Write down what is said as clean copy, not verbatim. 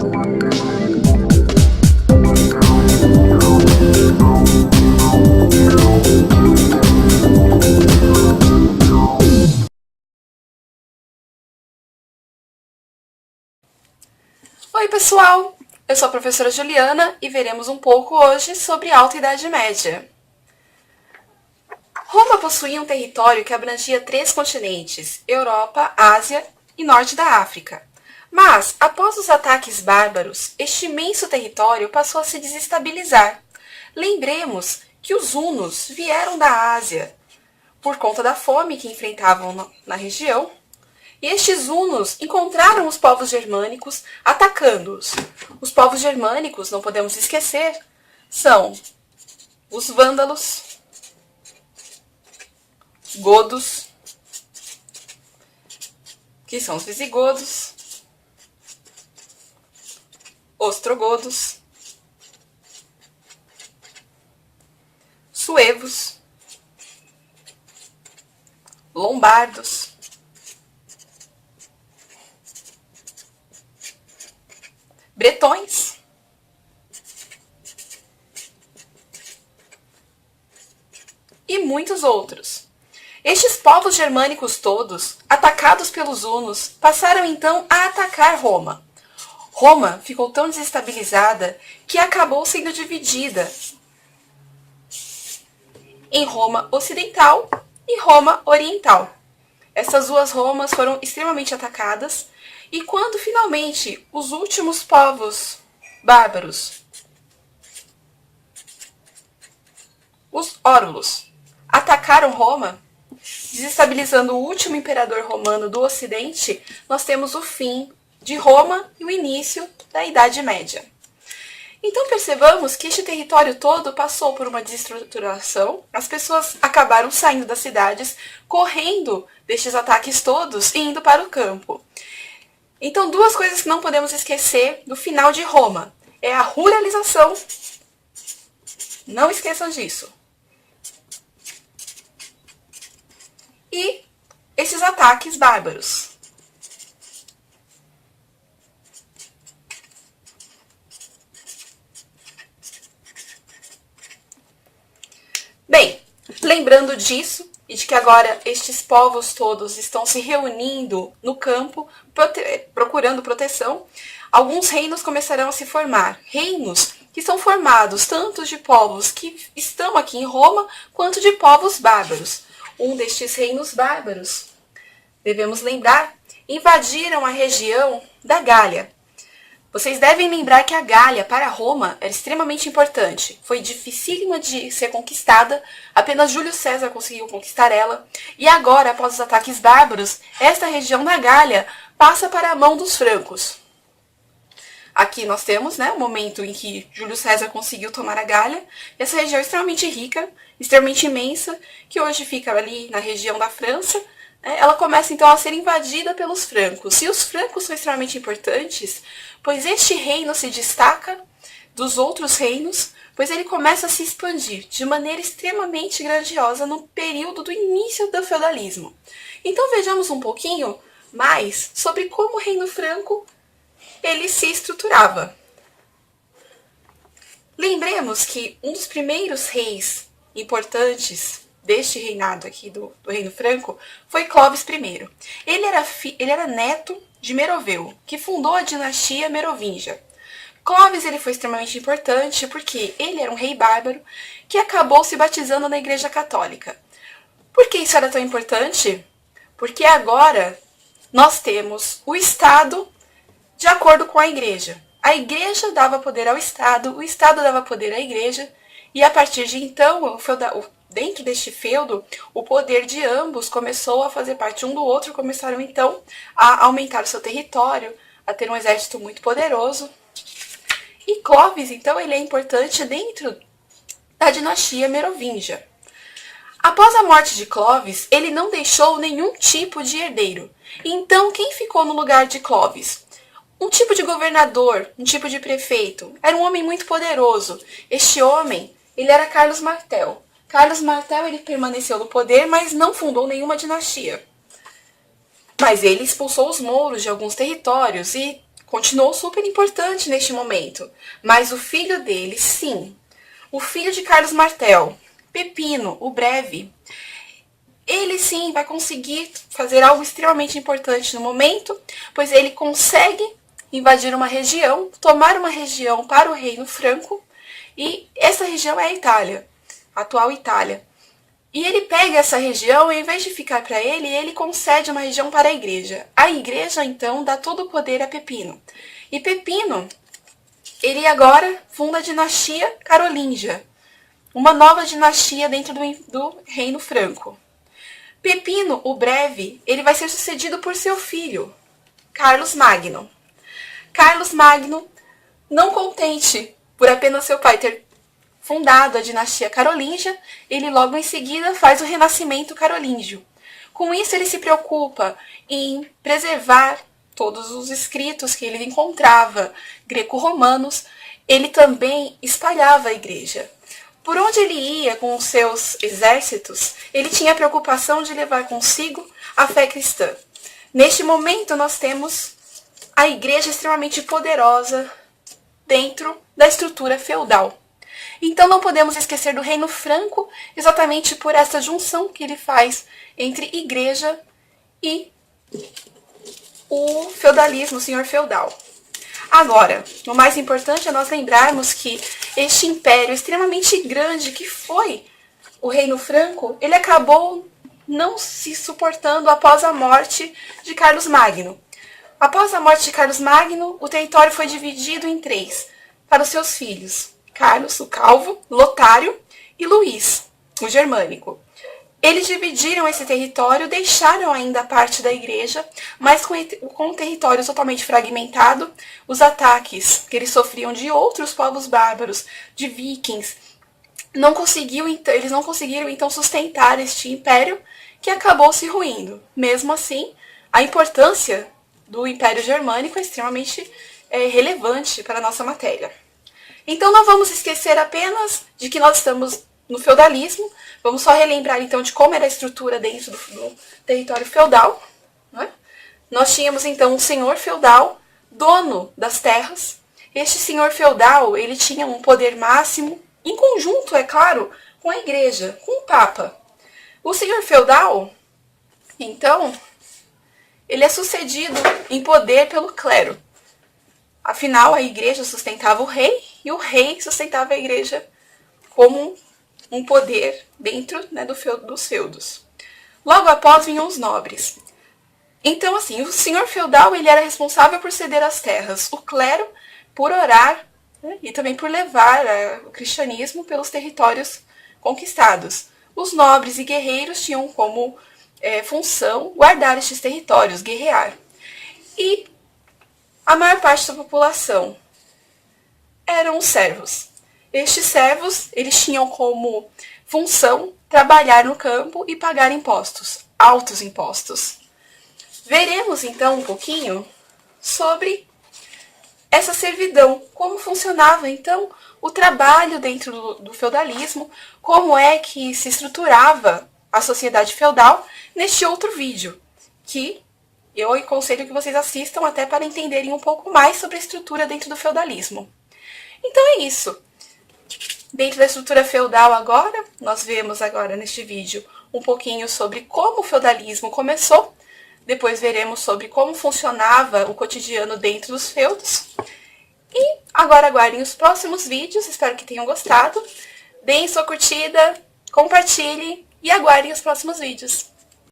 Oi pessoal, eu sou a professora Juliana e veremos um pouco hoje sobre a Alta Idade Média. Roma possuía um território que abrangia 3 continentes, Europa, Ásia e Norte da África. Mas, após os ataques bárbaros, este imenso território passou a se desestabilizar. Lembremos que os hunos vieram da Ásia por conta da fome que enfrentavam na região. E estes hunos encontraram os povos germânicos atacando-os. Os povos germânicos, não podemos esquecer, são os vândalos, godos, que são os visigodos, ostrogodos, suevos, lombardos, bretões e muitos outros. Estes povos germânicos todos, atacados pelos hunos, passaram então a atacar Roma. Roma ficou tão desestabilizada que acabou sendo dividida em Roma Ocidental e Roma Oriental. Essas duas Romas foram extremamente atacadas e quando finalmente os últimos povos bárbaros, os órulos, atacaram Roma, desestabilizando o último imperador romano do Ocidente, nós temos o fim de Roma e o início da Idade Média. Então percebamos que este território todo passou por uma desestruturação, as pessoas acabaram saindo das cidades, correndo destes ataques todos e indo para o campo. Então, duas coisas que não podemos esquecer do final de Roma é a ruralização. Não esqueçam disso. E esses ataques bárbaros. Bem, lembrando disso e de que agora estes povos todos estão se reunindo no campo, procurando proteção, alguns reinos começarão a se formar. Reinos que são formados tanto de povos que estão aqui em Roma, quanto de povos bárbaros. Um destes reinos bárbaros, devemos lembrar, invadiram a região da Gália. Vocês devem lembrar que a Gália, para Roma, era extremamente importante. Foi dificílima de ser conquistada, apenas Júlio César conseguiu conquistar ela. E agora, após os ataques bárbaros, esta região da Gália passa para a mão dos francos. Aqui nós temos o momento em que Júlio César conseguiu tomar a Gália. Essa região é extremamente rica, extremamente imensa, que hoje fica ali na região da França. Ela começa então a ser invadida pelos francos. E os francos são extremamente importantes, pois este reino se destaca dos outros reinos, pois ele começa a se expandir de maneira extremamente grandiosa no período do início do feudalismo. Então vejamos um pouquinho mais sobre como o reino franco ele se estruturava. Lembremos que um dos primeiros reis importantes deste reinado aqui do Reino Franco foi Clovis I. Ele era neto de Meroveu, que fundou a dinastia Merovingia. Clovis ele foi extremamente importante porque ele era um rei bárbaro que acabou se batizando na Igreja Católica. Por que isso era tão importante? Porque agora nós temos o Estado de acordo com a Igreja. A Igreja dava poder ao Estado, o Estado dava poder à Igreja, e a partir de então, dentro deste feudo, o poder de ambos começou a fazer parte um do outro, começaram então a aumentar o seu território, a ter um exército muito poderoso. E Clovis, então, ele é importante dentro da dinastia Merovingia. Após a morte de Clovis, ele não deixou nenhum tipo de herdeiro. Então, quem ficou no lugar de Clovis? Um tipo de governador, um tipo de prefeito. Era um homem muito poderoso. Este homem, ele era Carlos Martel. Carlos Martel, ele permaneceu no poder, mas não fundou nenhuma dinastia. Mas ele expulsou os mouros de alguns territórios e continuou super importante neste momento, mas o filho dele, sim, o filho de Carlos Martel, Pepino, o Breve, ele sim vai conseguir fazer algo extremamente importante no momento, pois ele consegue invadir uma região, tomar uma região para o reino franco, e essa região é a Itália, a atual Itália. E ele pega essa região e, em vez de ficar para ele, ele concede uma região para a igreja. A igreja, então, dá todo o poder a Pepino. E Pepino, ele agora funda a dinastia carolíngia, uma nova dinastia dentro do reino franco. Pepino, o Breve, ele vai ser sucedido por seu filho, Carlos Magno. Carlos Magno, não contente por apenas seu pai ter fundado a dinastia carolíngia, ele logo em seguida faz o renascimento carolíngio. Com isso, ele se preocupa em preservar todos os escritos que ele encontrava greco-romanos. Ele também espalhava a igreja. Por onde ele ia com os seus exércitos, ele tinha a preocupação de levar consigo a fé cristã. Neste momento, nós temos a igreja extremamente poderosa dentro da estrutura feudal. Então não podemos esquecer do reino franco, exatamente por essa junção que ele faz entre igreja e o feudalismo, o senhor feudal. Agora, o mais importante é nós lembrarmos que este império extremamente grande que foi o reino franco, ele acabou não se suportando após a morte de Carlos Magno. Após a morte de Carlos Magno, o território foi dividido em 3 para os seus filhos: Carlos, o Calvo, Lotário e Luís, o Germânico. Eles dividiram esse território, deixaram ainda parte da igreja, mas com o território totalmente fragmentado, os ataques que eles sofriam de outros povos bárbaros, de vikings, eles não conseguiram então sustentar este império, que acabou se ruindo. Mesmo assim, a importância do Império Germânico é extremamente relevante para a nossa matéria. Então não vamos esquecer apenas de que nós estamos no feudalismo, vamos só relembrar então de como era a estrutura dentro do território feudal. Né? Nós tínhamos então um senhor feudal, dono das terras. Este senhor feudal, ele tinha um poder máximo, em conjunto, é claro, com a igreja, com o Papa. O senhor feudal, então, ele é sucedido em poder pelo clero. Afinal, a igreja sustentava o rei e o rei sustentava a igreja como um poder dentro, né, dos feudos. Logo após vinham os nobres. Então, assim, o senhor feudal ele era responsável por ceder as terras, o clero por orar, né, e também por levar o cristianismo pelos territórios conquistados. Os nobres e guerreiros tinham como função guardar estes territórios, guerrear. E a maior parte da população eram os servos. Estes servos, eles tinham como função trabalhar no campo e pagar impostos, altos impostos. Veremos então um pouquinho sobre essa servidão, como funcionava então o trabalho dentro do feudalismo, como é que se estruturava a sociedade feudal neste outro vídeo, que eu aconselho que vocês assistam até para entenderem um pouco mais sobre a estrutura dentro do feudalismo. Então é isso. Dentro da estrutura feudal agora, nós vemos agora neste vídeo um pouquinho sobre como o feudalismo começou. Depois veremos sobre como funcionava o cotidiano dentro dos feudos. E agora aguardem os próximos vídeos, espero que tenham gostado. Deem sua curtida, compartilhem e aguardem os próximos vídeos.